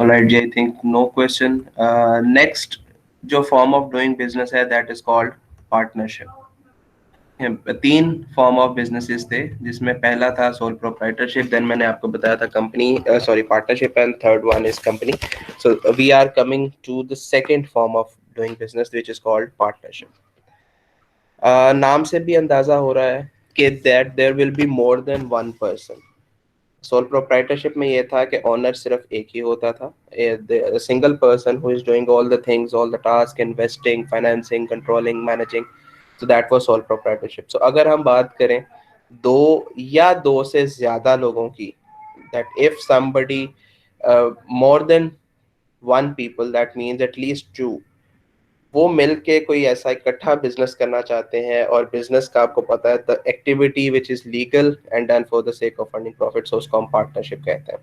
Alright, Jay, I think no question. Next, जो form of doing business है, that is called partnership. तीन form of businesses थे, जिसमें पहला था सोल प्रोप्राइटरशिप, देन मैंने आपको बताया था company sorry partnership, and third one is company. So we are coming to the second form of doing business which is called partnership. नाम से भी अंदाजा हो रहा है कि that there will be more than one person. Sole proprietorship में ये था कि ऑनर सिर्फ एक ही होता था, single person who is doing all the things, all the task, investing, financing, controlling, managing. So that was sole proprietorship. So अगर हम बात करें दो या दो से ज्यादा लोगों की, that if somebody more than one people, that means at least two, वो मिल के कोई ऐसा इकट्ठा बिजनेस करना चाहते हैं, और बिजनेस का आपको पता है the activity which is legal and done for the sake of earning profit, उसको हम पार्टनरशिप कहते हैं.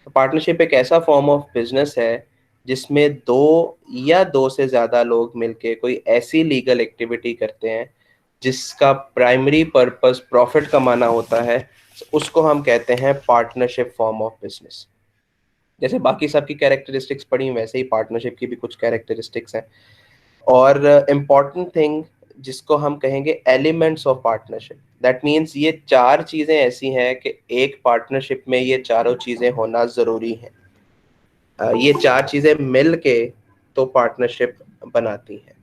तो पार्टनरशिप एक ऐसा फॉर्म ऑफ बिजनेस है जिसमें दो या दो से ज्यादा लोग मिलके कोई ऐसी लीगल एक्टिविटी करते हैं जिसका प्राइमरी पर्पस प्रॉफिट कमाना होता है. उसको हम कहते हैं पार्टनरशिप फॉर्म ऑफ बिजनेस. जैसे बाकी सबकी कैरेक्टरिस्टिक्स पढ़ी वैसे ही पार्टनरशिप की भी कुछ कैरेक्टरिस्टिक्स हैं. और इम्पॉर्टेंट थिंग जिसको हम कहेंगे elements of partnership, that means ये चार चीज़ें ऐसी हैं कि एक पार्टनरशिप में ये चारों चीज़ें होना ज़रूरी हैं. ये चार चीज़ें मिल के तो पार्टनरशिप बनाती हैं.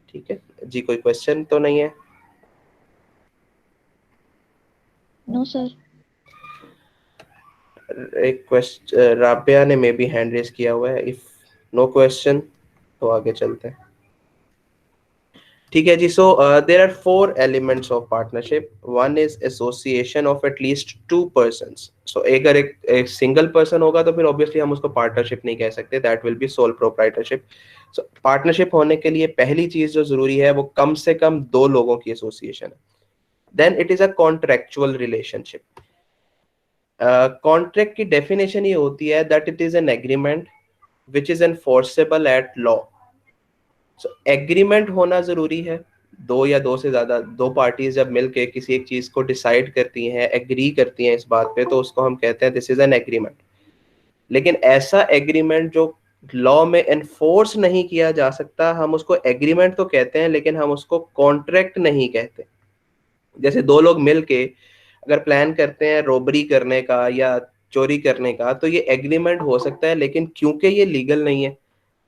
ठीक है जी, कोई क्वेश्चन तो नहीं है? No sir. एक क्वेश्चन राबिया ने मे बी हैंड रेज किया हुआ है. इफ नो क्वेश्चन तो आगे चलते हैं. ठीक है जी. So there are four elements of partnership. One is association of at least two persons. So अगर एक सिंगल पर्सन होगा तो फिर ऑब्वियसली हम उसको पार्टनरशिप नहीं कह सकते, that will be soul proprietorship. So partnership होने के लिए पहली चीज जो जरूरी है वो कम से कम दो लोगों की एसोसिएशन है. Then it is a contractual relationship. Contract की डेफिनेशन ये होती है that it is an agreement which is enforceable at law. So agreement होना जरूरी है. दो या दो से ज्यादा दो पार्टीज जब मिलके किसी एक चीज को डिसाइड करती हैं, एग्री करती हैं इस बात पे, तो उसको हम कहते हैं दिस इज एन एग्रीमेंट. लेकिन ऐसा एग्रीमेंट जो लॉ में एनफोर्स नहीं किया जा सकता, हम उसको एग्रीमेंट तो कहते हैं लेकिन हम उसको कॉन्ट्रैक्ट नहीं कहते. जैसे दो लोग मिलके अगर प्लान करते हैं रोबरी करने का या चोरी करने का, तो ये एग्रीमेंट हो सकता है, लेकिन क्योंकि ये लीगल नहीं है,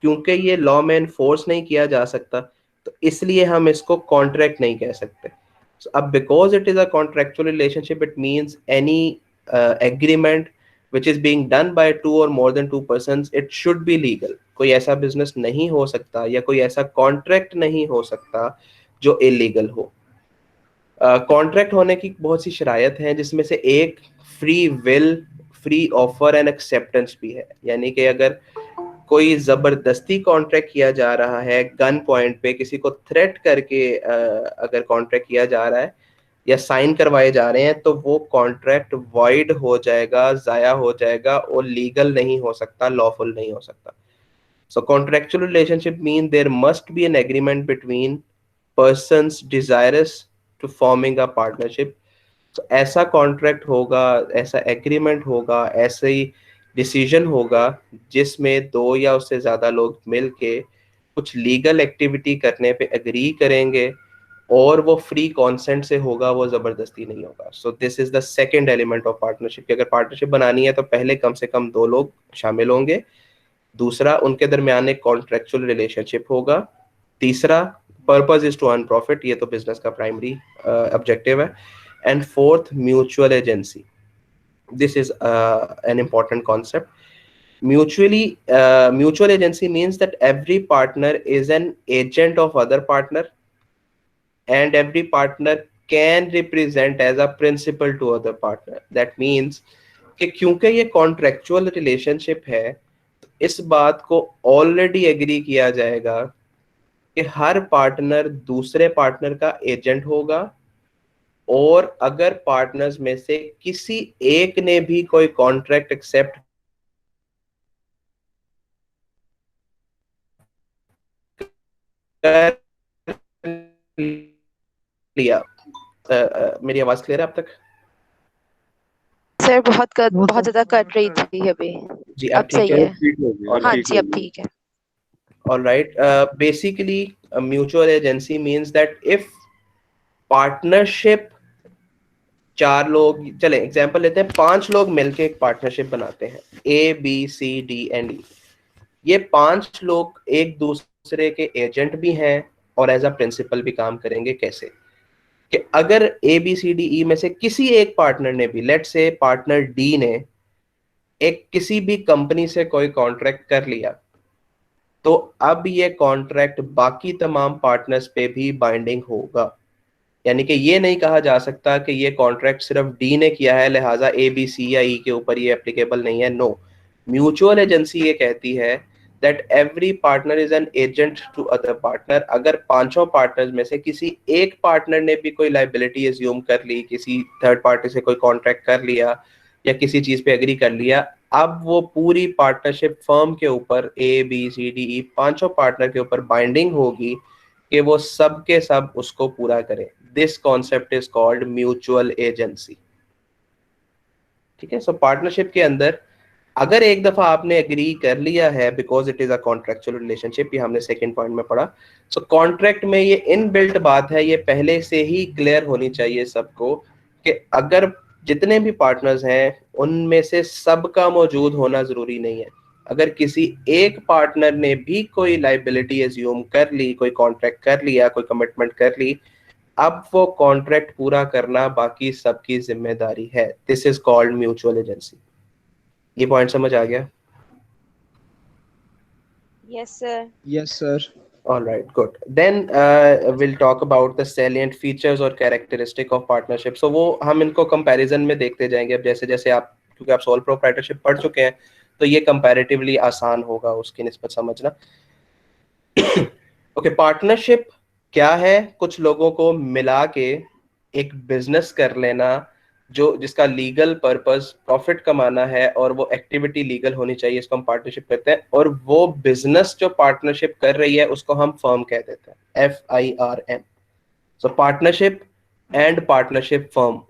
क्योंकि ये लॉ में एनफोर्स नहीं किया जा सकता, तो इसलिए हम इसको कॉन्ट्रैक्ट नहीं कह सकते. So, अब because it is a contractual relationship, it means any agreement which is being done by two or more than two persons, it should be legal. कोई ऐसा बिजनेस नहीं हो सकता या कोई ऐसा कॉन्ट्रैक्ट नहीं हो सकता जो इलीगल हो. कॉन्ट्रैक्ट होने की बहुत सी शरायत हैं, जिसमें से एक free will, free offer and acceptance भी है. यानी कि अगर कोई जबरदस्ती कॉन्ट्रैक्ट किया जा रहा है, गन पॉइंट पे किसी को थ्रेट करके अगर कॉन्ट्रैक्ट किया जा रहा है या साइन करवाए जा रहे हैं, तो वो कॉन्ट्रैक्ट वॉइड हो जाएगा, जाया हो जाएगा, और लीगल नहीं हो सकता, लॉफुल नहीं हो सकता. So contractual relationship mean there must be an agreement between persons desirous to forming a partnership. तो ऐसा कॉन्ट्रैक्ट होगा, ऐसा एग्रीमेंट होगा, ऐसे ही डिसीजन होगा जिसमें दो या उससे ज्यादा लोग मिलके कुछ लीगल एक्टिविटी करने पे एग्री करेंगे, और वो फ्री कॉन्सेंट से होगा, वो जबरदस्ती नहीं होगा. सो this is the second element of partnership. अगर पार्टनरशिप बनानी है तो पहले कम से कम दो लोग शामिल होंगे. दूसरा, उनके दरमियान एक कॉन्ट्रेक्चुअल रिलेशनशिप होगा. तीसरा, purpose is to earn profit, ये तो बिजनेस का प्राइमरी ऑब्जेक्टिव है. And fourth, mutual agency. This is an important concept. Mutual agency means that every partner is an agent of other partner, and every partner can represent as a principal to other partner. That means कि क्योंकि ये contractual relationship है, तो इस बात को already agree किया जाएगा कि हर पार्टनर दूसरे पार्टनर का एजेंट होगा, और अगर पार्टनर्स में से किसी एक ने भी कोई कॉन्ट्रैक्ट एक्सेप्ट कर लिया. मेरी आवाज क्लियर है अब तक? सर वो बहुत सर ज्यादा कट रही थी अभी. जी अब अब ठीक सही है? है। ठीक हो गया, हाँ ठीक जी, हो अब गया। ठीक है। All right. Basically, a mutual agency means that if partnership, चार लोग, चले एग्जांपल लेते हैं, पांच लोग मिलके एक पार्टनरशिप बनाते हैं, ABCDE, ये पांच लोग एक दूसरे के एजेंट भी हैं और एज अ प्रिंसिपल भी काम करेंगे। कैसे? कि अगर ABCDE में से किसी एक पार्टनर ने भी, लेट से पार्टनर डी ने एक किसी भी कंपनी से कोई कॉन्ट्रैक्ट कर लिया, तो अब ये कॉन्ट्रैक्ट बाकी तमाम पार्टनर्स पे भी बाइंडिंग होगा। यानी कि ये नहीं कहा जा सकता कि ये कॉन्ट्रैक्ट सिर्फ डी ने किया है लिहाजा ABC या E के ऊपर ये एप्लीकेबल नहीं है। नो, म्यूचुअल एजेंसी ये कहती है that every partner is an agent to other partner. अगर पांचों पार्टनर्स में से किसी एक पार्टनर ने भी कोई लाइबिलिटी एज्यूम कर ली, किसी थर्ड पार्टी से कोई कॉन्ट्रैक्ट कर लिया या किसी चीज पे एग्री कर लिया, अब वो पूरी पार्टनरशिप फर्म के ऊपर, ABCDE पांचों पार्टनर के ऊपर बाइंडिंग होगी कि वो सब के सब उसको पूरा करें। This concept is called mutual agency. ठीक है? सो पार्टनरशिप के अंदर अगर एक दफा आपने एग्री कर लिया है, because it is a contractual relationship, ये हमने सेकंड पॉइंट में पढ़ा। सो कॉन्ट्रैक्ट में ये इनबिल्ट बात है, ये पहले से ही क्लियर होनी चाहिए सबको कि अगर जितने भी पार्टनर्स हैं उनमें से सबका मौजूद होना जरूरी नहीं है। अगर किसी एक पार्टनर ने भी कोई लाइबिलिटी एज्यूम कर ली, कोई कॉन्ट्रैक्ट कर लिया, कोई कमिटमेंट कर ली, अब वो कॉन्ट्रैक्ट पूरा करना बाकी सबकी जिम्मेदारी है। This is called mutual agency. ये पॉइंट समझ आ गया? Yes sir. Yes sir. All right, good. Then we'll talk about the salient features और characteristic of partnership. So वो हम इनको comparison में देखते जाएंगे। अब जैसे जैसे आप, क्योंकि आप sole proprietorship पढ़ चुके हैं, तो ये comparatively आसान होगा उसकी निस्बत समझना। ओके, पार्टनरशिप क्या है? कुछ लोगों को मिला के एक बिजनेस कर लेना, जो जिसका लीगल पर्पस प्रॉफिट कमाना है और वो एक्टिविटी लीगल होनी चाहिए, इसको हम पार्टनरशिप कहते हैं। और वो बिजनेस जो पार्टनरशिप कर रही है उसको हम फर्म कह देते हैं, FIRM। So partnership and partnership firm,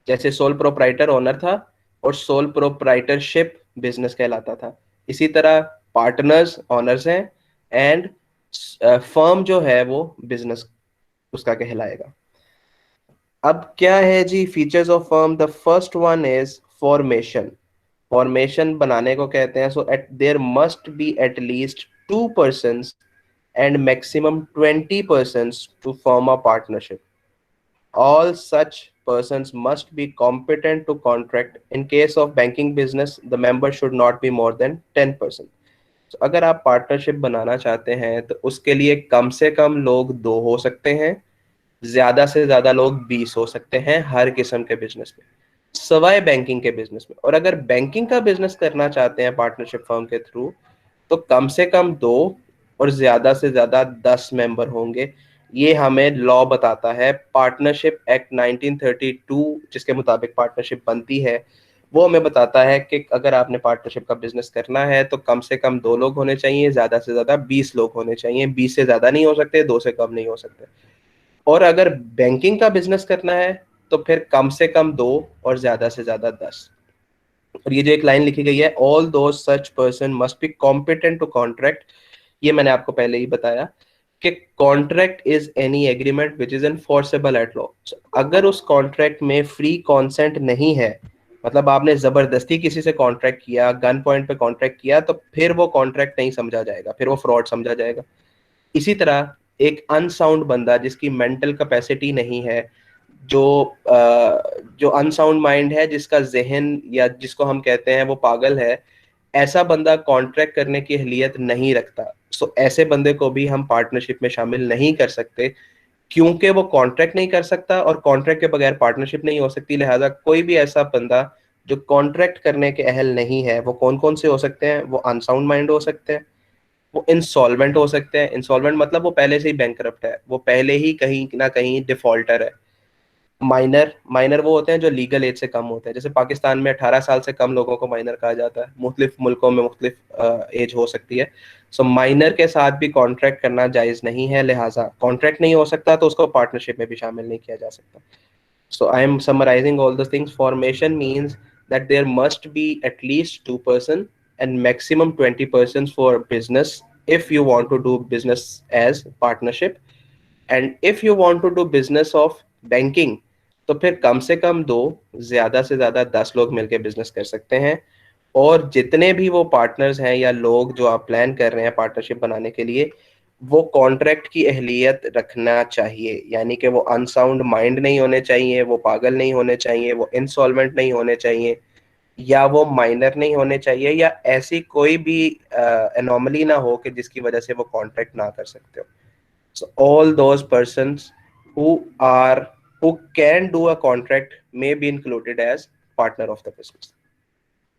जैसे सोल प्रोप्राइटर ओनर था और सोल प्रोप्राइटरशिप बिजनेस कहलाता था, इसी तरह पार्टनर्स ओनर्स हैं एंड फर्म जो है वो बिजनेस उसका कहलाएगा। अब क्या है जी features of firm? The first one is formation. Formation बनाने को कहते हैं। So at there must be at least 2 persons and maximum 20 persons to form a partnership. All such persons must be competent to contract. In case of banking business, the member should not be more than 10%. So, अगर आप partnership बनाना चाहते हैं तो उसके लिए कम से कम लोग 2 हो सकते हैं, ज्यादा से ज्यादा लोग 20 हो सकते हैं हर किस्म के बिजनेस में, सवाए बैंकिंग के बिजनेस में। और अगर बैंकिंग का बिजनेस करना चाहते हैं पार्टनरशिप फर्म के थ्रू, तो कम से कम 2 और ज्यादा से ज्यादा 10 मेंबर होंगे। ये हमें लॉ बताता है, पार्टनरशिप एक्ट 1932 जिसके मुताबिक पार्टनरशिप बनती है, वो हमें बताता है कि अगर आपने पार्टनरशिप का बिजनेस करना है तो कम से कम 2 लोग होने चाहिए, ज्यादा से ज्यादा 20 लोग होने चाहिए। 20 से ज्यादा नहीं हो सकते, 2 से कम नहीं हो सकते। और अगर बैंकिंग का बिजनेस करना है तो फिर कम से कम 2 और ज्यादा से ज्यादा 10। और ये जो एक लाइन लिखी गई है, all those such person must be competent to contract, ये मैंने आपको पहले ही बताया कि contract is any agreement which is enforceable at law. अगर उस कॉन्ट्रैक्ट में फ्री कॉन्सेंट नहीं है, मतलब आपने जबरदस्ती किसी से कॉन्ट्रैक्ट किया, गन पॉइंट पे कॉन्ट्रैक्ट किया, तो फिर वो कॉन्ट्रैक्ट नहीं समझा जाएगा, फिर वो फ्रॉड समझा जाएगा। इसी तरह एक अनसाउंड बंदा जिसकी मेंटल कैपेसिटी नहीं है, जो जो अनसाउंड माइंड है, जिसका जहन या जिसको हम कहते हैं वो पागल है, ऐसा बंदा कॉन्ट्रैक्ट करने की अहलियत नहीं रखता। सो ऐसे बंदे को भी हम पार्टनरशिप में शामिल नहीं कर सकते, क्योंकि वो कॉन्ट्रैक्ट नहीं कर सकता और कॉन्ट्रैक्ट के बगैर पार्टनरशिप नहीं हो सकती। लिहाजा कोई भी ऐसा बंदा जो कॉन्ट्रैक्ट करने के अहल नहीं है, वो कौन कौन से हो सकते हैं? वो अनसाउंड माइंड हो सकते हैं, वो इंसॉल्वेंट हो सकते हैं। इंसॉल्वेंट मतलब वो पहले से ही बैंकरप्ट है, वो पहले ही कहीं ना कहीं डिफॉल्टर है। माइनर, माइनर वो होते हैं जो लीगल एज से कम होते हैं, जैसे पाकिस्तान में 18 साल से कम लोगों को माइनर कहा जाता है, मुख्तलिफ मुल्कों में मुख्तलिफ एज हो सकती है। सो माइनर के साथ भी कॉन्ट्रैक्ट करना जायज़ नहीं है, लिहाजा कॉन्ट्रैक्ट नहीं हो सकता तो उसको पार्टनरशिप में भी शामिल नहीं किया जा सकता। So I am summarizing all the things. Formation means that there must be at least 2 person and maximum 20% for business if you want to do business as partnership. And if you want to do business of banking तो फिर कम से कम दो, ज्यादा से ज्यादा 10 लोग मिलकर business कर सकते हैं। और जितने भी वो पार्टनर्स हैं या लोग जो आप प्लान कर रहे हैं पार्टनरशिप बनाने के लिए, वो कॉन्ट्रैक्ट की अहलियत रखना चाहिए। यानी कि वो अनसाउंड माइंड नहीं होने चाहिए, वो पागल नहीं होने चाहिए, वो इंसॉल्वेंट नहीं होने चाहिए, या वो माइनर नहीं होने चाहिए, या ऐसी कोई भी एनोमली ना हो कि जिसकी वजह से वो कॉन्ट्रैक्ट ना कर सकते हो। So all those persons who are who can do a contract may be included as partner of the business.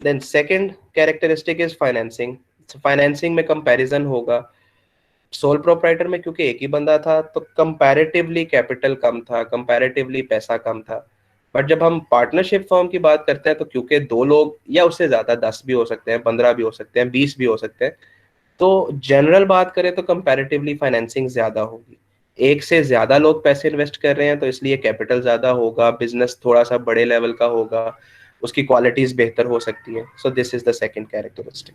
Then second characteristic is financing. So financing में comparison होगा। सोल प्रोप्राइटर में क्योंकि एक ही बंदा था तो कंपैरेटिवली कैपिटल कम था, comparatively पैसा कम था। बट जब हम पार्टनरशिप फर्म की बात करते हैं तो क्योंकि 2 लोग या उससे ज्यादा, 10 भी हो सकते हैं, 15 भी हो सकते हैं, 20 भी हो सकते हैं, तो जनरल बात करें तो कंपैरेटिवली फाइनेंसिंग ज्यादा होगी। एक से ज्यादा लोग पैसे इन्वेस्ट कर रहे हैं तो इसलिए कैपिटल ज्यादा होगा, बिजनेस थोड़ा सा बड़े लेवल का होगा, उसकी क्वालिटीज बेहतर हो सकती है। So this is the second characteristic.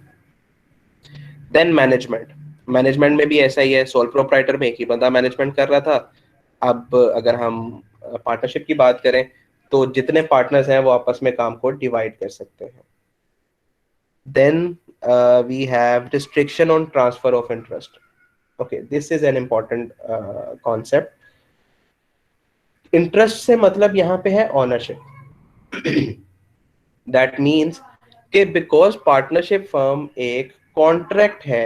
Then management. Management में भी ऐसा ही है। सोल प्रोप्राइटर में एक ही बंदा मैनेजमेंट कर रहा था। अब अगर हम पार्टनरशिप की बात करें तो जितने पार्टनर्स हैं वो आपस में काम को डिवाइड कर सकते हैं। Then we have restriction on transfer of interest. Okay, this is an important concept. Interest से मतलब यहाँ पे है ownership. That means कि because partnership firm एक contract है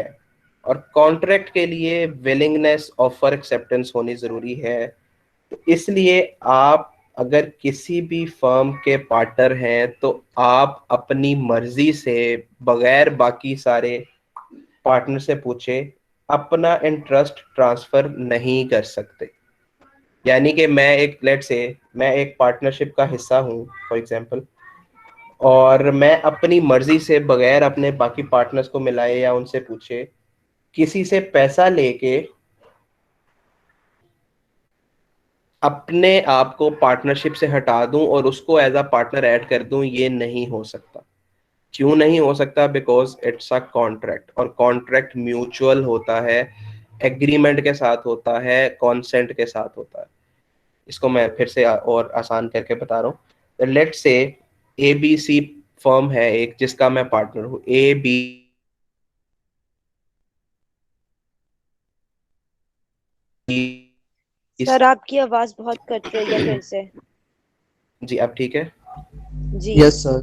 और contract के लिए willingness offer acceptance होनी जरूरी है, तो इसलिए आप अगर किसी भी फर्म के पार्टनर हैं तो आप अपनी मर्जी से बगैर बाकी सारे पार्टनर से पूछे अपना इंटरेस्ट ट्रांसफर नहीं कर सकते। यानी कि मैं एक, लेट से मैं एक पार्टनरशिप का हिस्सा हूं फॉर एग्जांपल, और मैं अपनी मर्जी से बगैर अपने बाकी पार्टनर्स को मिलाए या उनसे पूछे किसी से पैसा लेके अपने आप को पार्टनरशिप से हटा दूं और उसको एज अ पार्टनर ऐड कर दूं, ये नहीं हो सकता। क्यों नहीं हो सकता? बिकॉज इट्स अ कॉन्ट्रैक्ट, और कॉन्ट्रैक्ट म्यूचुअल होता है, एग्रीमेंट के साथ होता है, कॉन्सेंट के साथ होता है। इसको मैं फिर से और आसान करके बता रहा हूँ। लेट से ए बी सी फर्म है एक जिसका मैं पार्टनर हूँ, ए बी। सर आपकी आवाज बहुत कट रही है फिर से। जी अब ठीक है? जी यस सर।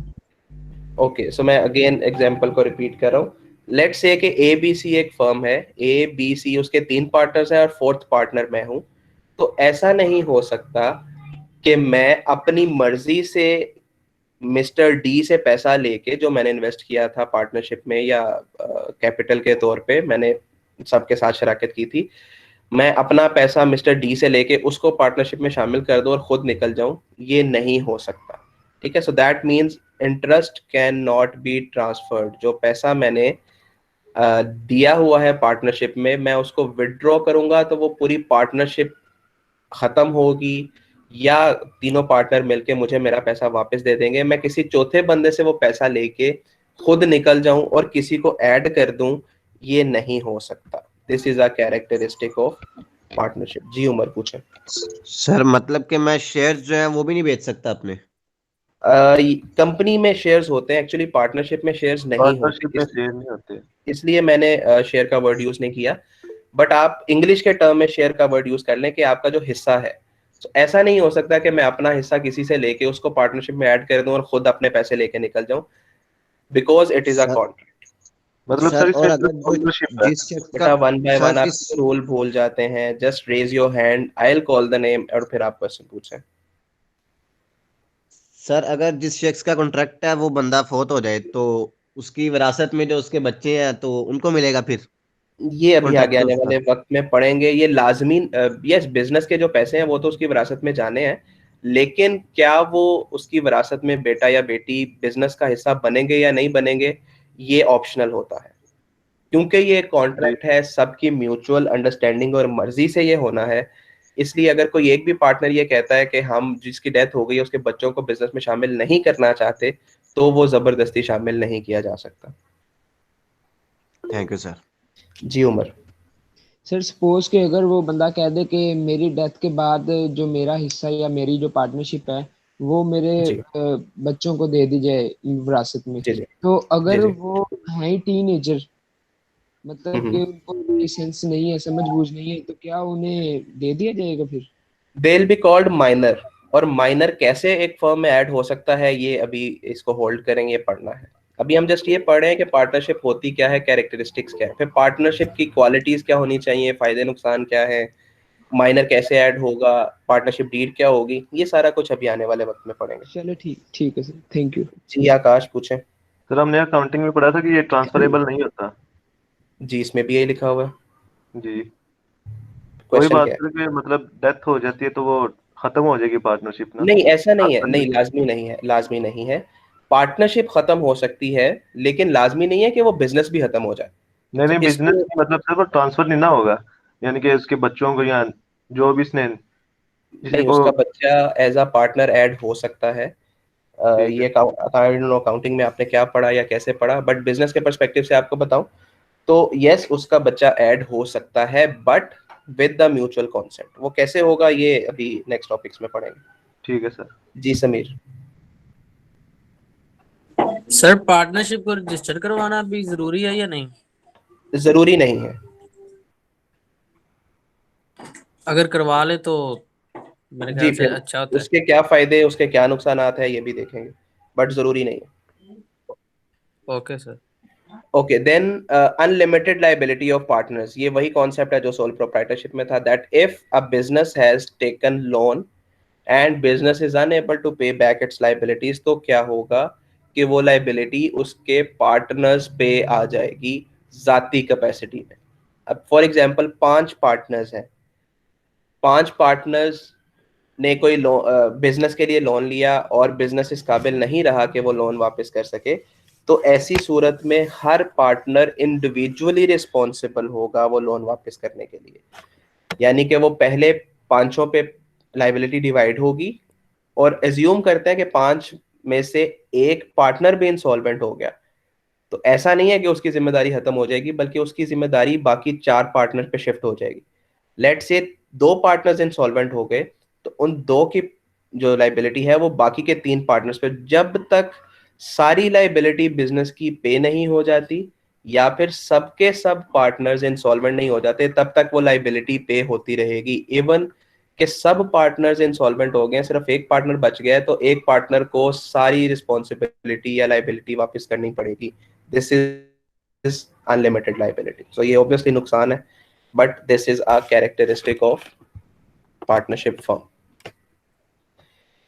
ओके, सो मैं अगेन एग्जांपल को रिपीट कर रहा हूँ। लेट्स से कि ए बी सी एक फर्म है, ए बी सी उसके 3 पार्टनर्स हैं और फोर्थ पार्टनर मैं हूँ। तो ऐसा नहीं हो सकता कि मैं अपनी मर्जी से मिस्टर डी से पैसा लेके, जो मैंने इन्वेस्ट किया था पार्टनरशिप में या कैपिटल के तौर पे मैंने सबके साथ शराकत की थी, मैं अपना पैसा मिस्टर डी से लेके उसको पार्टनरशिप में शामिल कर दूं और खुद निकल जाऊं, ये नहीं हो सकता। ठीक है, so that means interest can not be transferred. जो पैसा मैंने दिया हुआ है पार्टनरशिप में, मैं उसको विड्रॉ करूंगा तो वो पूरी पार्टनरशिप खत्म होगी, या तीनों पार्टनर मिलके मुझे मेरा पैसा वापस दे देंगे। मैं किसी चौथे बंदे से वो पैसा लेके खुद निकल जाऊं और किसी को ऐड कर दूं, ये नहीं हो सकता। This is a characteristic of partnership. जी उमर पूछे। सर मतलब कि मैं शेयर्स जो है वो भी नहीं बेच सकता अपने? कंपनी में शेयर्स होते हैं, एक्चुअली पार्टनरशिप में शेयर्स नहीं होते, पार्टनरशिप में शेयर नहीं होते। इसलिए मैंने शेयर का वर्ड यूज नहीं किया। बट आप इंग्लिश के टर्म में शेयर का वर्ड यूज कर लें कि आपका जो हिस्सा है। तो ऐसा नहीं हो सकता कि मैं अपना हिस्सा किसी से लेके उसको पार्टनरशिप में ऐड कर दूं और खुद अपने पैसे लेके निकल जाऊं, because it is a sir contract. मतलब सर सर और इसमें अगर जो पार्टनरशिप है। जिस शख्स का बेटा वन बाय वन सर आप इस रूल भूल जाते हैं। Just raise your hand, I will call the name और फिर आप क्वेश्चन पूछें। सर अगर जिस शख्स का कॉन्ट्रैक्ट है वो बंदा फोत हो जाए तो उसकी विरासत में जो उसके बच्चे हैं तो उनको मिलेगा फिर ये अभी आगे कॉन्ट्रैक्ट तो आने उसका? वाले वक्त में पढ़ेंगे। ये लाजमी, यस, बिजनेस के जो पैसे हैं वो तो उसकी विरासत में जाने हैं, लेकिन क्या वो उसकी विरासत में बेटा या बेटी बिजनेस का हिस्सा बनेंगे या नहीं बनेंगे, ये ऑप्शनल होता है। क्योंकि ये जी कॉन्ट्रैक्ट है, सबकी म्यूचुअल अंडरस्टैंडिंग और मर्जी से ये होना है। इसलिए अगर कोई एक भी पार्टनर ये कहता है कि हम जिसकी डेथ हो गई है उसके बच्चों को बिजनेस में शामिल नहीं करना चाहते, तो वो जबरदस्ती शामिल नहीं किया जा सकता। Thank you sir. जी उमर। सर सपोज कि अगर वो बंदा कह दे कि मेरी डेथ के बाद जो मेरा हिस्सा या मेरी जो पार्टनरशिप है वो मेरे जी बच्चों को दे दी जाए विरासत में, जी जी तो जी अगर जी। वो हैं टीनेजर, मतलब कि उनको ये सेंस नहीं है, समझ बूझ नहीं है, तो क्या उन्हें दे दिया जाएगा फिर? They will be called minor. और माइनर कैसे एक फर्म में ऐड हो सकता है, ये अभी इसको होल्ड करेंगे, पढ़ना है। अभी हम जस्ट ये पढ़ रहे हैं कि पार्टनरशिप होती क्या है, कैरेक्टरिस्टिक्स क्या है, फिर पार्टनरशिप की क्वालिटीज क्या होनी चाहिए, फायदे नुकसान क्या है, माइनर कैसे ऐड होगा, पार्टनरशिप डीड क्या होगी, ये सारा कुछ अभी आने वाले वक्त में पढ़ेंगे। चलो ठीक ठीक है सर, थैंक यू। जी आकाश पूछें। सर हमने अकाउंटिंग में पढ़ा था कि ये ट्रांसफरेबल नहीं होता। जी इसमें भी यही लिखा हुआ है। जी। कोई क्वेश्चन बात क्या है? करके मतलब डेथ हो जाती है तो वो खत्म हो जाएगी पार्टनरशिप ना। नहीं ऐसा नहीं है, नहीं ट्रांसफर लाजमी नहीं है, लाजमी नहीं है। पार्टनरशिप खत्म हो सकती है, लेकिन लाजमी नहीं है कि वो बिजनेस भी खत्म हो जाए। नहीं तो नहीं, बिजनेस इसमें की मतलब सर वो ट्रांसफर नहीं ना होगा, यानी कि उसके बच्चों को या जो भी इसने किसी नहीं, को। उसका बच्चा एज अ पार्टनर ऐड हो सकता है। ठीक है। ये अकाउंटिंग में आपने क्या पढ़ा या कैसे पढ़ा, बट बिजनेस के पर्सपेक्टिव से आपको बताऊं तो यस, उसका बच्चा ऐड हो सकता है, but with the mutual consent. वो कैसे होगा ये अभी नेक्स्ट टॉपिक्स में पढ़ेंगे। ठीक है सर। जी समीर। सर पार्टनरशिप को रजिस्टर करवाना भी जरूरी है या नहीं? जरूरी नहीं है। अगर करवा ले तो मेरे जी ख्याल से फिर अच्छा होता है। उसके क्या फायदे, उसके क्या नुकसानात है, ये भी देखेंगे, बट जरूरी नहीं है। Okay sir. Okay then, unlimited liability of partners, ये वही कॉन्सेप्ट है जो सोल प्रोप्राइटरशिप में था। That if a business has taken loan and business is unable to pay back its liabilities, तो क्या होगा कि वो लाइबिलिटी उसके पार्टनर्स पे आ जाएगी जाती कैपेसिटी में। अब फॉर एग्जांपल 5 पार्टनर्स हैं, 5 पार्टनर्स ने कोई बिजनेस के लिए लोन लिया और बिजनेस इस काबिल नहीं रहा कि वो लोन वापस कर सके, तो ऐसी सूरत में हर पार्टनर इंडिविजुअली रिस्पॉन्सिबल होगा वो लोन वापस करने के लिए। यानी कि वो पहले पांचों पे लाइबिलिटी डिवाइड होगी, और एज्यूम करते हैं कि 5 में से एक पार्टनर भी इंसॉल्वेंट हो गया, तो ऐसा नहीं है कि उसकी जिम्मेदारी खत्म हो जाएगी, बल्कि उसकी जिम्मेदारी बाकी 4 पार्टनर पे शिफ्ट हो जाएगी। लेट से 2 पार्टनर्स इंसॉल्वेंट हो गए, तो उन दो की जो लाइबिलिटी है वो बाकी के 3 पार्टनर्स पे, जब तक सारी लाइबिलिटी बिजनेस की पे नहीं हो जाती या फिर सबके सब पार्टनर्स इंसॉल्वेंट नहीं हो जाते, तब तक वो लाइबिलिटी पे होती रहेगी। इवन कि सब पार्टनर्स इंसॉल्वेंट हो गए, सिर्फ एक पार्टनर बच गया है, तो एक पार्टनर को सारी रिस्पॉन्सिबिलिटी या लाइबिलिटी वापस करनी पड़ेगी। This is unlimited liability. So ये ऑब्वियसली नुकसान है, but this is a characteristic of partnership firm.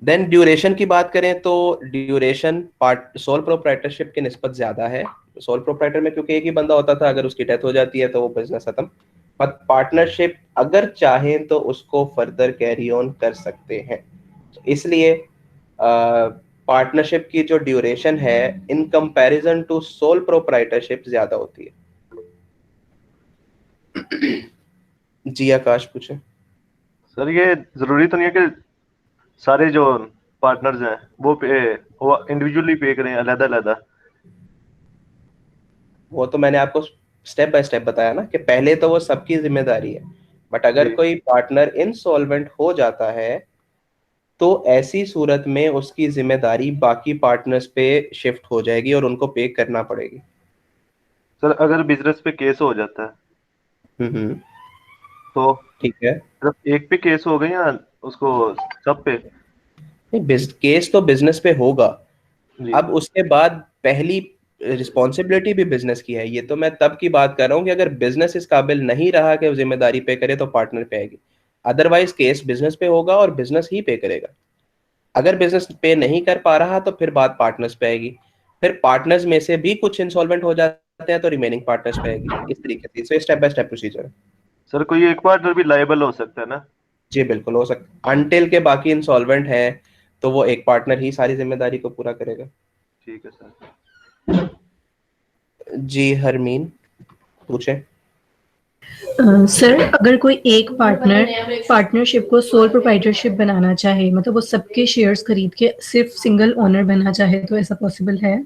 Then duration की बात करें तो ड्यूरेशन पार्ट सोल प्रोप्राइटरशिप की निस्बत ज्यादा है। सोल प्रोप्राइटर में क्योंकि एक ही बंदा होता था, अगर उसकी डेथ हो जाती है तो वो बिजनेस खत्म। बट पार्टनरशिप अगर चाहें तो उसको फर्दर कैरी ऑन कर सकते हैं। तो इसलिए पार्टनरशिप की जो ड्यूरेशन है in comparison to sole proprietorship ज्यादा होती है। जी आकाश पूछे। सर ये जरूरी तो नहीं है कि सारे जो पार्टनर्स हैं वो इंडिविजुअली पे करें अलग अलग। वो तो मैंने आपको स्टेप बाय स्टेप बताया ना कि पहले तो वो सबकी जिम्मेदारी है, बट अगर जी कोई पार्टनर इनसॉल्वेंट हो जाता है तो ऐसी सूरत में उसकी जिम्मेदारी बाकी पार्टनर्स पे शिफ्ट हो जाएगी और उनको पे करना पड़ेगी। सर, अगर बिजनेस पे केस हो जाता है हम्म। तो ठीक है। सिर्फ एक पे केस हो गए या उसको सब पे? केस तो बिजनेस पे होगा। जी अब उसके बाद पहली रिस्पॉन्सिबिलिटी भी बिजनेस की है। ये तो मैं तब की बात कर रहा हूँ कि अगर बिजनेस इस काबिल नहीं रहा कि वो जिम्मेदारी पे करे तो पार्टनर पे आएगी। अदरवाइज केस बिजनेस पे होगा और बिजनेस ही पे करेगा। अगर बिजनेस पे नहीं कर पा रहा तो फिर बात पार्टनर्स पे आएगी। फिर पार्टनर्स में से भी कुछ इंसॉल्वेंट हो जाते हैं तो रिमेनिंग पार्टनर्स पे आएगी। इस तरीके से स्टेप बाय स्टेप प्रोसीजर है। सर, कोई एक पार्टनर भी लायबल हो सकता है ना? जी बिल्कुल हो सकता, अनटिल के बाकी इंसॉल्वेंट है तो वो एक पार्टनर ही सारी जिम्मेदारी को पूरा करेगा। ठीक है सर। जी हरमीन पूछे। सर अगर कोई एक पार्टनर पार्टनरशिप को सोल प्रोप्राइटरशिप बनाना चाहे, मतलब वो सबके शेयर्स खरीद के सिर्फ सिंगल ओनर बनना चाहे, तो ऐसा पॉसिबल है?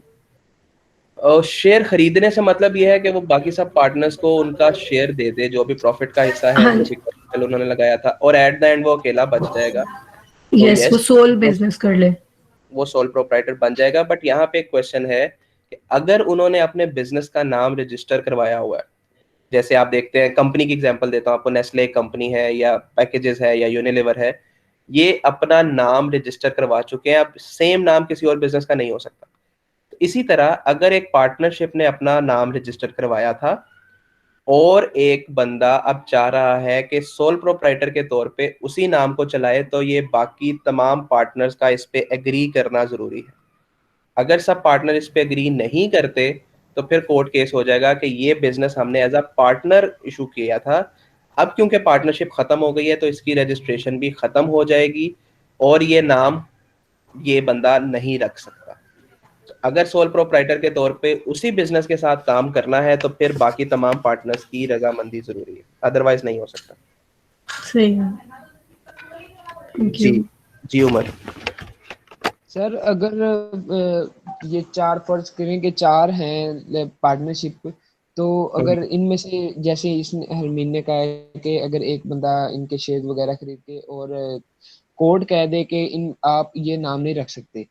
और शेयर खरीदने से मतलब ये है कि वो बाकी सब पार्टनर्स को उनका शेयर दे दे, जो भी प्रॉफिट का हिस्सा है, हाँ जो जी, भी कैपिटल उन्होंने लगाया था, और एट द एंड वो अकेला बच जाएगा। तो यस, वो यस, सोल बिजनेस कर ले। वो सोल प्रोप्राइटर बन जाएगा। बट यहाँ पे एक क्वेश्चन है कि अगर उन्होंने अपने बिजनेस का नाम रजिस्टर करवाया हुआ है, जैसे आप देखते हैं, कंपनी की एग्जांपल देता हूँ आपको, नेस्ले कंपनी है या पैकेजेस है या यूनिलीवर है, ये अपना नाम रजिस्टर करवा चुके हैं, अब सेम नाम किसी और बिजनेस का नहीं हो सकता। तो इसी तरह अगर एक पार्टनरशिप ने अपना नाम रजिस्टर करवाया था और एक बंदा अब चाह रहा है कि सोल प्रोप्राइटर के तौर पे उसी नाम को चलाए, तो ये बाकी तमाम पार्टनर्स का इस पे एग्री करना जरूरी है। अगर सब पार्टनर इस पे एग्री नहीं करते तो फिर कोर्ट केस हो जाएगा कि ये बिजनेस हमने एज अ पार्टनर इशू किया था, अब क्योंकि पार्टनरशिप खत्म हो गई है तो इसकी रजिस्ट्रेशन भी खत्म हो जाएगी और ये नाम ये बंदा नहीं रख सकता। अगर सोल प्रोप्राइटर के तौर पे उसी बिजनेस के साथ काम करना है तो फिर बाकी तमाम पार्टनर्स की रजामंदी जरूरी है, अदरवाइज नहीं हो सकता। सही है, थैंक जी यू। जी उमर। सर अगर ये चार फर्ज करें कि चार हैं पार्टनरशिप, तो अगर इनमें से जैसे इसने हरमीन ने कहा है कि अगर एक बंदा इनके शेयर वगैरह खरीद के और कोर्ट कह दे कि इन आप ये नाम नहीं रख सकते,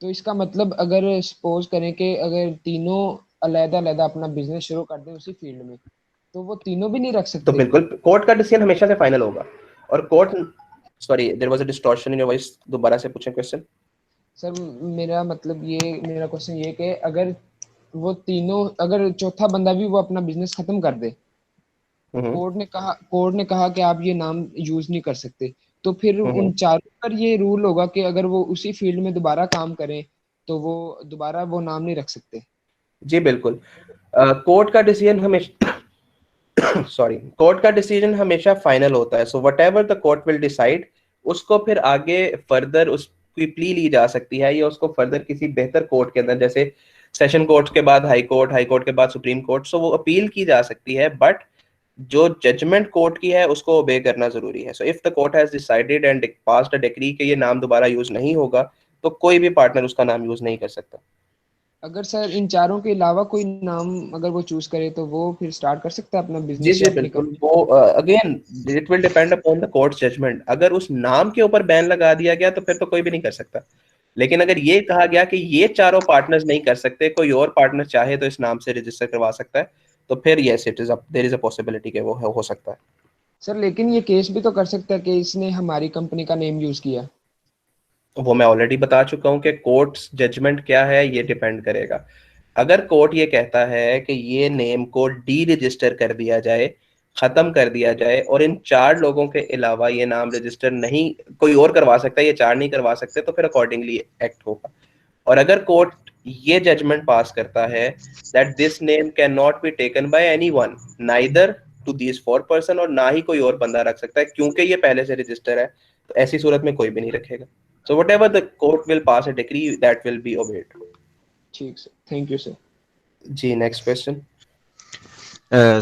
तो इसका मतलब अगर सपोज करें कि अगर तीनों अलग-अलग अपना बिजनेस शुरू कर दें उसी फील्ड में, तो वो तीनों भी नहीं रख तो सकते। बिल्कुल कोर्ट का डिसीजन हमेशा से फाइनल होगा। और court, sorry there was a distortion in your voice, दोबारा से पूछें क्वेश्चन। सर मेरा मतलब ये, मेरा क्वेश्चन ये कि अगर वो तीनों, अगर चौथा बंदा भी वो अपना बिजनेस खत्म कर दे, कोर्ट ने कहा कि आप ये नाम यूज नहीं कर सकते, तो फिर उन चारों पर ये रूल होगा कि अगर वो उसी फील्ड में दोबारा काम करें तो वो दोबारा वो नाम नहीं रख सकते। जी बिल्कुल, कोर्ट का डिसीजन हमेशा सॉरी, कोर्ट का डिसीजन हमेशा फाइनल होता है। So what ever the court will decide, उसको फिर आगे फर्दर उसकी प्ली ली जा सकती है या उसको फर्दर किसी बेहतर कोर्ट के अंदर, जैसे सेशन कोर्ट के बाद हाई कोर्ट, हाई कोर्ट के बाद सुप्रीम कोर्ट, सो वो अपील की जा सकती है। बट जो जजमेंट कोर्ट की है उसको ओबे करना जरूरी है। So if the court has decided and passed a decree कि ये नाम दोबारा यूज नहीं होगा, तो कोई भी पार्टनर उसका नाम यूज नहीं कर सकता। अगर सर इन चारों के अलावा कोई नाम अगर वो चूज करे तो वो फिर स्टार्ट कर सकता है अपना जी बिजनेस जी या अपनी बिल्कुल, कंपनी। वो again it will depend upon the court judgement. अगर उस नाम के ऊपर बैन लगा दिया गया तो फिर तो कोई भी नहीं कर सकता। लेकिन अगर ये कहा गया कि ये चारों पार्टनर्स नहीं कर सकते, कोई और पार्टनर चाहे तो इस नाम से रजिस्टर करवा सकता है, तो फिर yes it is there is a possibility कि वो हो सकता है। सर लेकिन ये केस भी तो कर सकता है कि इसने हमारी कंपनी का नेम यूज किया। वो मैं ऑलरेडी बता चुका हूँ कि कोर्ट जजमेंट क्या है ये डिपेंड करेगा। अगर कोर्ट ये कहता है कि ये नेम को डी रजिस्टर कर दिया जाए, खत्म कर दिया जाए, और इन चार लोगों के अलावा ये नाम रजिस्टर नहीं कोई और करवा सकता है, ये चार नहीं करवा सकते, तो फिर अकॉर्डिंगली एक्ट होगा। और अगर कोर्ट ये जजमेंट पास करता है that this name can not be taken by anyone, neither to these four person, और ना ही कोई और बंदा रख सकता है क्योंकि ये पहले से रजिस्टर है, तो ऐसी सूरत में कोई भी नहीं रखेगा। So whatever the court will pass a decree, that will be obeyed. ठीक सर, थैंक यू सर। जी नेक्स्ट क्वेश्चन।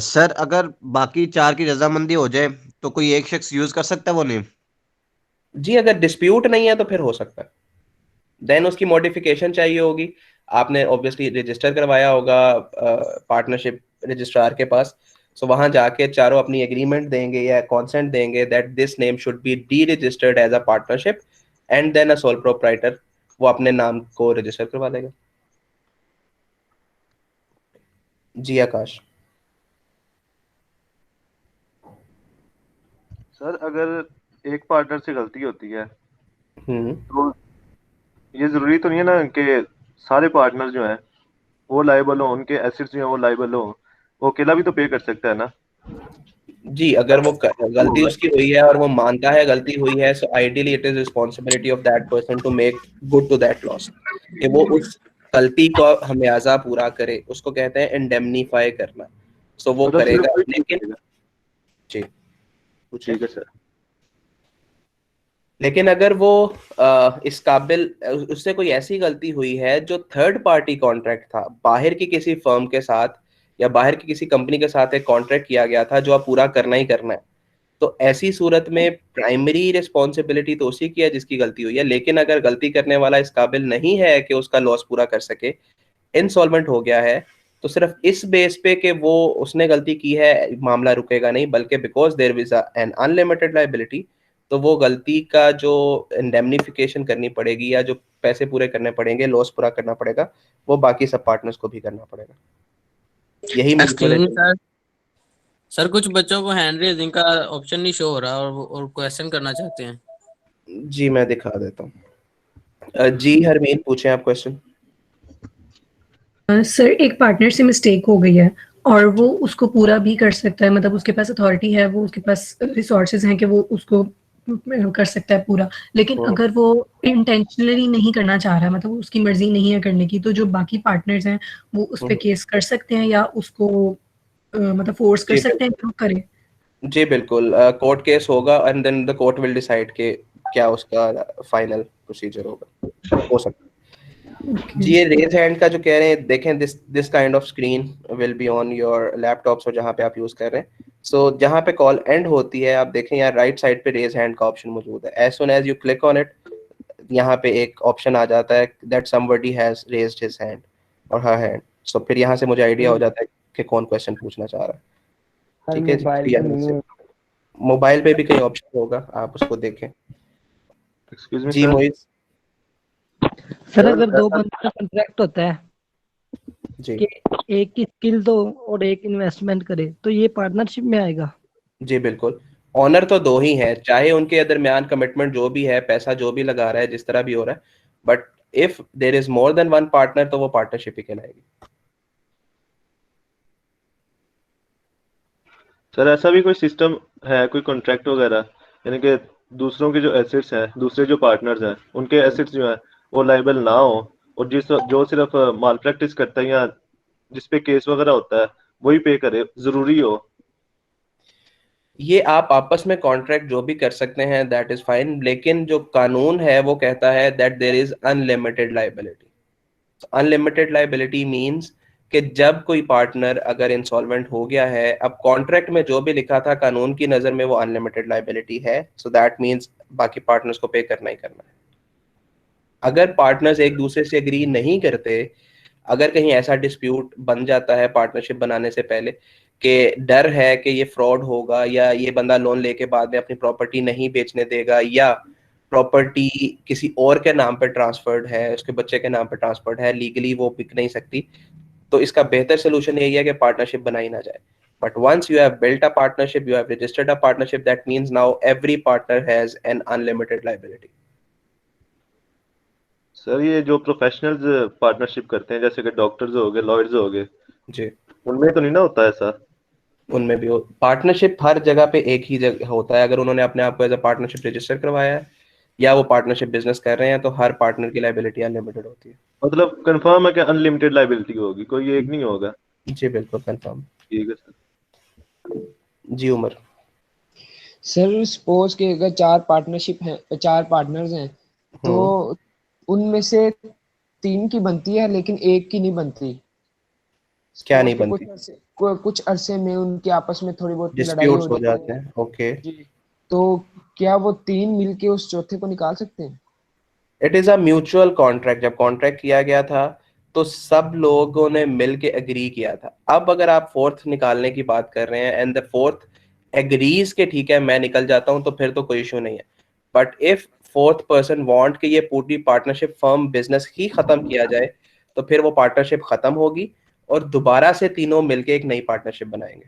सर अगर बाकी चार की रजामंदी हो जाए तो कोई एक शख्स यूज कर सकता है वो नेम? जी अगर डिस्प्यूट नहीं है तो फिर हो सकता है, देन उसकी मॉडिफिकेशन चाहिए होगी। आपने ऑब्वियसली रजिस्टर करवाया होगा पार्टनरशिप रजिस्ट्रार के पास, सो वहां जाके चारों अपनी एग्रीमेंट देंगे या कॉन्सेंट देंगे that this name should be deregistered as a partnership, and then a sole proprietor वो अपने नाम को रजिस्टर करवा देगा। जी आकाश। सर अगर एक पार्टनर से गलती होती है हम्म। तो ये जरूरी तो नहीं है ना कि सारे पार्टनर जो हैं वो लायबल हो, उनके एसेट्स जो हैं वो लायबल हो, वो अकेला भी तो पे कर सकता है ना। जी अगर वो गलती उसकी हुई है और वो मानता है गलती हुई है, so ideally it is responsibility of that person to make good to that loss, कि वो उस गलती को हमेशा पूरा करे, उसको कहते हैं इंडेमनीफाई करना। सो वो मतलब सिर्फ करेगा। वही लेकिन करेगा। जी ठीक है सर। लेकिन अगर वो इस काबिल उससे कोई ऐसी गलती हुई है जो थर्ड पार्टी कॉन्ट्रैक्ट था, बाहर की किसी फर्म के साथ या बाहर की किसी कंपनी के साथ एक कॉन्ट्रैक्ट किया गया था जो आप पूरा करना ही करना है, तो ऐसी सूरत में प्राइमरी रिस्पॉन्सिबिलिटी तो उसी की है जिसकी गलती हुई है। लेकिन अगर गलती करने वाला इस काबिल नहीं है कि उसका लॉस पूरा कर सके, इंसॉल्वेंट हो गया है तो सिर्फ इस बेस पे कि वो उसने गलती की है मामला रुकेगा नहीं, बल्कि because there is an unlimited liability, तो वो गलती का जो इंडेमनिफिकेशन करनी पड़ेगी या जो पैसे पूरे करने पड़ेंगे, लॉस पूरा करना पड़ेगा, वो बाकी सब पार्टनर्स को भी करना पड़ेगा। यही एक्सक्यूज मी मुझे सर, सर कुछ बच्चों को हैंड रेजिंग का ऑप्शन नहीं शो हो रहा और क्वेश्चन करना चाहते हैं। जी मैं दिखा देता हूँ। जी हरमीन पूछें आप क्वेश्चन। सर एक पार्टनर से मिस्टेक हो गई है और वो उसको पूरा भी कर सकता है, मतलब उसके पास अथॉरिटी है, वो उसके पास रिसोर्सेज हैं कि वो उसको कर सकता है पूरा, लेकिन अगर वो इंटेंशनली नहीं करना चाह रहा है, मतलब उसकी मर्जी नहीं है करने की, तो जो बाकी पार्टनर्स हैं वो उस पे केस कर सकते हैं या उसको मतलब फोर्स कर सकते हैं कि वो करे। जी बिल्कुल, कोर्ट केस होगा and then the court will decide के क्या उसका फाइनल प्रोसीजर होगा, हो सकता है। जी ये रेज हैंड का जो कह रहे हैं, देखें this kind of screen will be on your laptops और जहाँ पे आप यूज कर रहे हैं, सो जहाँ पे कॉल एंड होती है आप देखें यहाँ राइट साइड पे रेज हैंड का ऑप्शन मौजूद है। As soon as you click on it, यहाँ पे एक ऑप्शन आ जाता है that somebody has raised his hand और हर हैंड, सो फिर यहाँ से मुझे आइडिया हो जाता है कि कौन क्वेश्चन पूछना चाह रहा है। ठीक है जी, मोबाइल पे भी कहीं ऑप्शन होगा, आप उसको देखें। एक्सक्यूज मी जी मोहित सर, अगर दो बंदे का कॉन्ट्रैक्ट होता है जी कि एक की स्किल दो और एक इन्वेस्टमेंट करे, तो ये पार्टनरशिप में आएगा? जी बिल्कुल, ऑनर तो दो ही हैं, चाहे उनके दरमियान कमिटमेंट जो भी है, पैसा जो भी लगा रहा है, जिस तरह भी हो रहा है, but if there is more than one partner तो वो पार्टनरशिप ही कहलाएगी। सर ऐसा भी कोई सिस्टम है, कोई कॉन्ट्रैक्ट वगैरह, यानी कि दूसरों के जो एसेट्स हैं, दूसरे जो पार्टनर्स हैं, उनके एसेट्स जो हैं वो लाइबल ना हो, और जो सिर्फ माल प्रैक्टिस करता है या जिस पे केस वगैरह होता है वही पे करे, जरूरी हो? ये आप आपस में कॉन्ट्रैक्ट जो भी कर सकते हैं दैट इज फाइन, लेकिन जो कानून है वो कहता है that there is unlimited liability. Unlimited liability means कि जब कोई पार्टनर अगर इंसॉल्वेंट हो गया है, अब कॉन्ट्रैक्ट में जो भी लिखा था कानून की नजर में वो अनलिमिटेड लाइबिलिटी है, सो दैट मींस बाकी पार्टनर्स को पे करना ही करना है। अगर पार्टनर्स एक दूसरे से एग्री नहीं करते, अगर कहीं ऐसा डिस्प्यूट बन जाता है पार्टनरशिप बनाने से पहले कि डर है कि ये फ्रॉड होगा या ये बंदा लोन लेके बाद में अपनी प्रॉपर्टी नहीं बेचने देगा या प्रॉपर्टी किसी और के नाम पे ट्रांसफर्ड है, उसके बच्चे के नाम पे ट्रांसफर्ड है, लीगली वो बिक नहीं सकती, तो इसका बेहतर सोल्यूशन यही है कि पार्टनरशिप बनाई ना जाए। But once you have built a partnership, you have registered a partnership, that means now every partner has an unlimited liability. Sir ये जो प्रोफेशनल्स पार्टनरशिप करते हैं, जैसे कि डॉक्टर्स हो गए, लॉयर्स हो गए, जी उनमें तो नहीं ना होता ऐसा? उनमें भी पार्टनरशिप हर जगह पे एक ही जगह होता है, अगर उन्होंने अपने आप को एज अ पार्टनरशिप रजिस्टर करवाया है या वो पार्टनरशिप बिजनेस कर रहे हैं तो हर पार्टनर की लायबिलिटी अनलिमिटेड होती है। मतलब कंफर्म है कि अनलिमिटेड लाइबिलिटी होगी, कोई एक नहीं होगा? जी बिल्कुल कंफर्म। ठीक है सर। जी उमर। सर सपोज के अगर चार पार्टनर्स हैं तो उनमें से 3 की बनती है लेकिन एक की नहीं बनती। क्या नहीं Suppose बनती? कुछ अरसे में उनके आपस में थोड़ी बहुत लड़ाई डिस्प्यूट्स हो हो जाती जाते है हैं। ओके, जी, तो क्या वो 3 मिलके उस चौथे को निकाल सकते हैं? It is a mutual contract. जब कॉन्ट्रैक्ट किया गया था तो सब लोगों ने मिल के एग्री किया था। अब अगर आप फोर्थ निकालने की बात कर रहे हैं एंड द फोर्थ एग्रीज के ठीक है मैं निकल जाता हूं, तो फिर तो कोई इशू नहीं है। But if fourth person want कि ये पूरी पार्टनरशिप फर्म बिजनेस ही खत्म किया जाए, तो फिर वो पार्टनरशिप खत्म होगी और दोबारा से तीनों मिलके एक नई पार्टनरशिप बनाएंगे।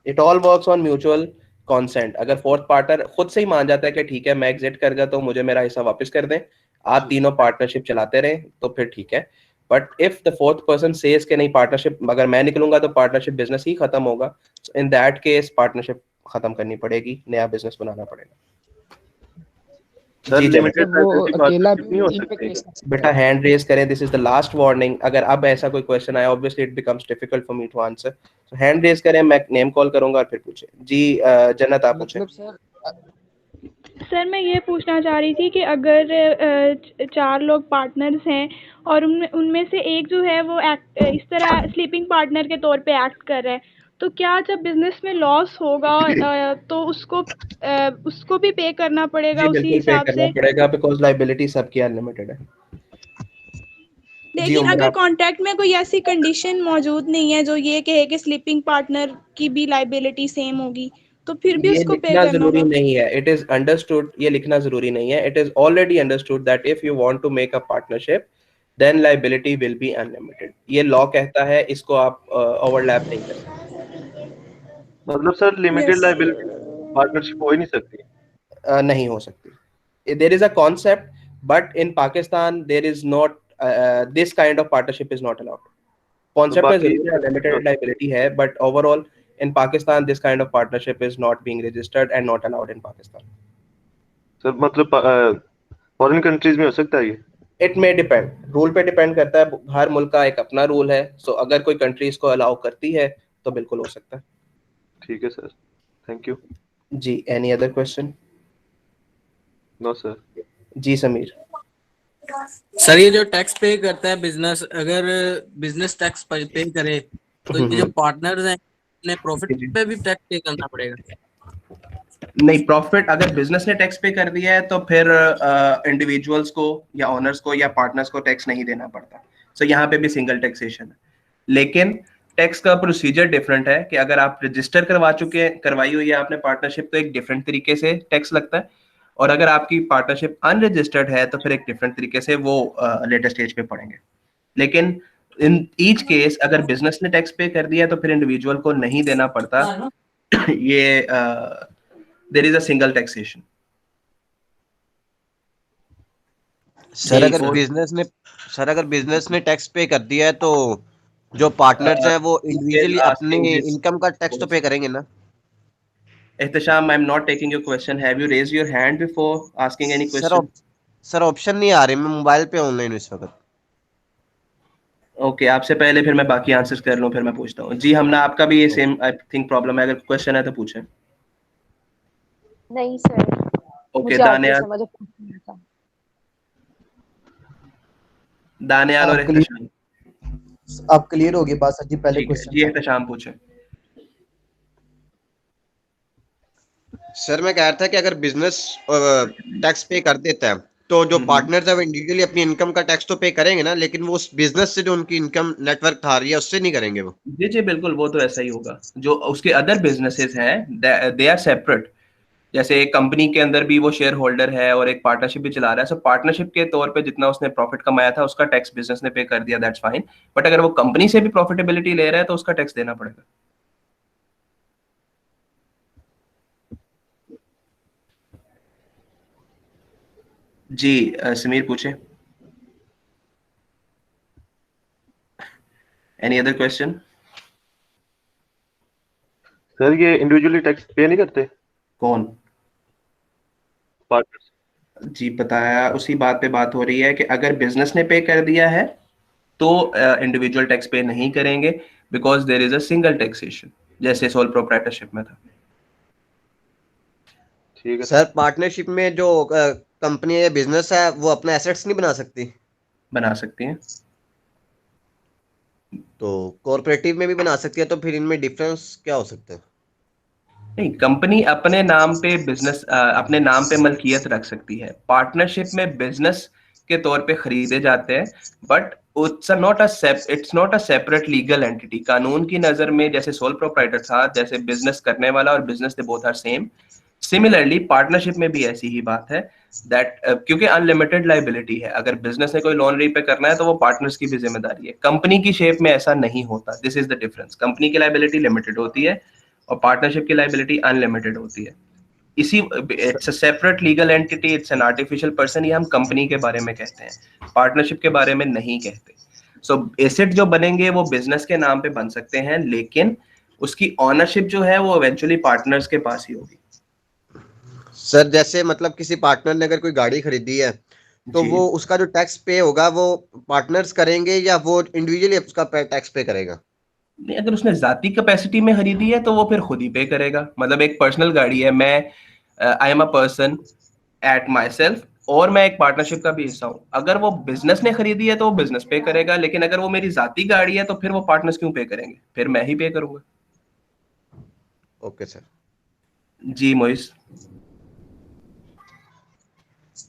It all works on mutual consent. अगर फोर्थ पार्टनर खुद से ही मान जाता है कि ठीक है मैं एग्जिट कर जाता हूँ, मुझे मेरा हिस्सा वापस कर दें, आप तीनों पार्टनरशिप चलाते रहें, तो फिर ठीक है। But if the fourth person says के नहीं पार्टनरशिप, अगर मैं निकलूंगा तो पार्टनरशिप बिजनेस ही खत्म होगा, इन दैट केस पार्टनरशिप खत्म करनी पड़ेगी, नया बिजनेस बनाना पड़ेगा। सर जी लिमिटेड वो लाइबिलिटी अकेला पार्टनरशिप नहीं हो इन पे सकती? केस कर सकता बेटा है? हैंड रेज करें, this is the last warning. अगर अब ऐसा कोई क्वेश्चन आया obviously it becomes difficult for me to answer, so hand raise करें, मैं नेम कॉल करूंगा और फिर पूछे। जी जन्नत आप पूछे। मतलब सर मैं ये पूछना चाह रही थी कि अगर 4 लोग पार्टनर्स हैं और उनमें उनमें से एक जो है वो इस तरह स्लीपिंग पार्टनर के तौर पे एक्ट कर रहा है, तो क्या जब बिजनेस में लॉस होगा तो उसको भी पे करना पड़ेगा जी उसी बिल्कुल पे हिसाब करना से? पड़ेगा बिकॉज लाइबिलिटी सबकी अनलिमिटेड है। लेकिन उमर अगर आप कॉन्ट्रैक्ट में कोई ऐसी कंडीशन मौजूद नहीं है जो ये कहे कि स्लीपिंग पार्टनर की भी लाइबिलिटी सेम होगी, तो फिर भी ये उसको पे लिखना करना जरूरी होगा। नहीं है, इट इज अंडरस्टूड, ये लिखना जरूरी नहीं है, it is already understood that if you want to make a partnership then liability will be unlimited. ये लॉ कहता है, इसको आप ओवरलैप नहीं कर सकते। मतलब sir limited yes. Liability partnership हो ही नहीं सकती। नहीं हो सकती। There is a concept but in Pakistan there is not, this kind of partnership is not allowed. तो कॉन्सेप्ट में बाकी जरूर है, लिमिटेड लाइबिलिटी है, but overall in Pakistan this kind of partnership is not being registered and not allowed in Pakistan. Sir मतलब foreign countries में हो सकता है ये? It may depend, रूल पे डिपेंड करता है, हर मुल्क का एक अपना रूल है। सो अगर कोई कंट्री इसको अलाउ करती है तो बिल्कुल हो सकता है। ठीक है सर, थैंक यू। जी, any other question? No sir. जी समीर। सर ये जो टैक्स पे करता है बिजनेस, अगर बिजनेस टैक्स पे करे तो ये जो पार्टनर्स हैं उन्हें प्रॉफिट पे भी टैक्स पे करना पड़ेगा? नहीं, प्रॉफिट अगर बिजनेस ने टैक्स पे कर दिया है तो फिर इंडिविजुअल्स को या ओनर्स को या पार्टनर्स को टैक्स नहीं देना पड़ता। सो यहाँ पे भी सिंगल टैक्सेशन है, लेकिन टैक्स का प्रोसीजर डिफरेंट है कि अगर आप रजिस्टर करवाई हुई है आपने पार्टनरशिप तो एक डिफरेंट तरीके से टैक्स लगता है, और अगर आपकी पार्टनरशिप अनरजिस्टर्ड है तो फिर एक डिफरेंट तरीके से वो लेटर स्टेज पे पड़ेंगे। लेकिन इन ईच केस अगर बिजनेस ने टैक्स पे कर दिया तो फिर इंडिविजुअल को नहीं देना पड़ता। ये there is a single taxation. Sir अगर बिजनेस ने टैक्स पे कर दिया है तो जो पार्टनर्स हैं वो इंडिविजुअली अपने इनकम का टैक्स तो पे करेंगे ना? Ehtesham, I am not taking your question, have you raised your hand before asking any question? Sir option नहीं आ रहे, मैं मोबाइल पे ऑनलाइन हूं इस वक्त। ओके, आपसे पहले फिर मैं बाकी आंसर्स कर लूं, फिर मैं पूछता हूँ। जी हमना, आपका भी ये सेम आई थिंक प्रॉब्लम है, अगर क्वेश्चन है तो पूछें। नहीं सर, ओके, मुझे आती दानियाल। समझ था। दानियाल और एहतशाम। आप क्लियर होगी बात सर जी? पहले ठीक है क्वेश्चन जी, एहतशाम पूछें। सर मैं कह रहा था कि अगर बिजनेस टैक्स पे कर देता है तो जो पार्टनर्स है वो इंडिविजुअली अपनी इनकम का टैक्स तो पे करेंगे ना, लेकिन वो उस बिजनेस से जो उनकी इनकम नेटवर्क आ रही है उससे नहीं करेंगे वो? जी जी बिल्कुल, वो तो ऐसा ही होगा। जो उसके अदर बिजनेसेस हैं दे आर सेपरेट। जैसे एक कंपनी के अंदर भी वो शेयर होल्डर है और एक पार्टनरशिप भी चला रहा है, सो पार्टनरशिप के तौर पे जितना उसने प्रॉफिट कमाया था उसका टैक्स बिजनेस ने पे कर दिया, दैट्स फाइन। बट अगर वो कंपनी से भी प्रॉफिटेबिलिटी ले रहा है तो उसका टैक्स देना पड़ेगा। जी समीर पूछे। Any other question? सर ये इंडिविजुअली टैक्स पे नहीं करते कौन? पार्टनर्स? जी बताया, उसी बात पे बात हो रही है कि अगर बिजनेस ने पे कर दिया है तो इंडिविजुअल टैक्स पे नहीं करेंगे, because there is a single taxation, जैसे सोल प्रोप्राइटरशिप में था। ठीक है सर पार्टनरशिप में जो कंपनी या बिजनेस है वो अपना एसेट्स नहीं बना सकती? बना सकती हैं। तो कोऑपरेटिव में भी बना सकती है, तो फिर इनमें डिफरेंस क्या हो सकता है? नहीं, कंपनी अपने नाम पे बिजनेस, अपने नाम पे मलकियत रख सकती है। पार्टनरशिप में बिजनेस के तौर पे खरीदे जाते हैं, but it's not a separate legal entity. कानून की नजर में जैसे सोल प्रोप्राइटर था, जैसे बिजनेस करने वाला और business they both are same, similarly partnership में भी ऐसी ही बात है दैट क्योंकि अनलिमिटेड लाइबिलिटी है, अगर बिजनेस ने कोई लोन रीपे करना है तो वो पार्टनर्स की भी जिम्मेदारी है। कंपनी की शेप में ऐसा नहीं होता, this is the difference. Company की लाइबिलिटी लिमिटेड होती है और पार्टनरशिप की लाइबिलिटी अनलिमिटेड होती है। इसी it's a separate legal entity, it's an artificial person, ये हम कंपनी के बारे में कहते हैं, पार्टनरशिप के बारे में नहीं कहते। सो एसेट जो बनेंगे वो बिजनेस के नाम पे बन सकते हैं, लेकिन उसकी ऑनरशिप जो है वो इवेंचुअली पार्टनर्स के पास ही होगी। सर जैसे मतलब किसी पार्टनर ने अगर कोई गाड़ी खरीदी है तो जी। वो उसका जो टैक्स पे होगा वो पार्टनर्स करेंगे या वो इंडिविजुअली उसका टैक्स पे करेगा? नहीं, अगर उसने जाती कैपेसिटी में खरीदी है तो वो फिर खुद ही पे करेगा। मतलब एक पर्सनल गाड़ी है, मैं I am a person at my self, और मैं एक पार्टनरशिप का भी हिस्सा हूँ। अगर वो बिजनेस ने खरीदी है तो वो बिजनेस पे करेगा, लेकिन अगर वो मेरी जाती गाड़ी है तो फिर वो पार्टनर्स क्यों पे करेंगे, फिर मैं ही पे करूंगा। Okay sir. जी मोइस।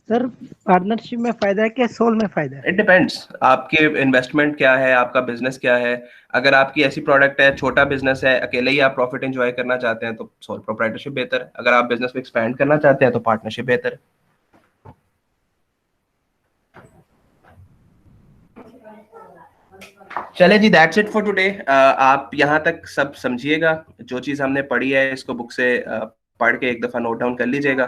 सर पार्टनरशिप में फायदा है क्या सोल में फायदा है? इट डिपेंड्स, आपके इन्वेस्टमेंट क्या है, आपका बिजनेस क्या है। अगर आपकी ऐसी प्रोडक्ट है, छोटा बिजनेस है, अकेले ही आप प्रॉफिट एंजॉय करना चाहते हैं तो सोल प्रोप्राइटरशिप बेहतर है। अगर आप बिजनेस को एक्सपैंड करना चाहते हैं तो पार्टनरशिप बेहतर है। चले जी, दैट्स इट फॉर टुडे। आप यहाँ तक सब समझिएगा, जो चीज हमने पढ़ी है इसको बुक से पढ़ के एक दफा नोट डाउन कर लीजिएगा।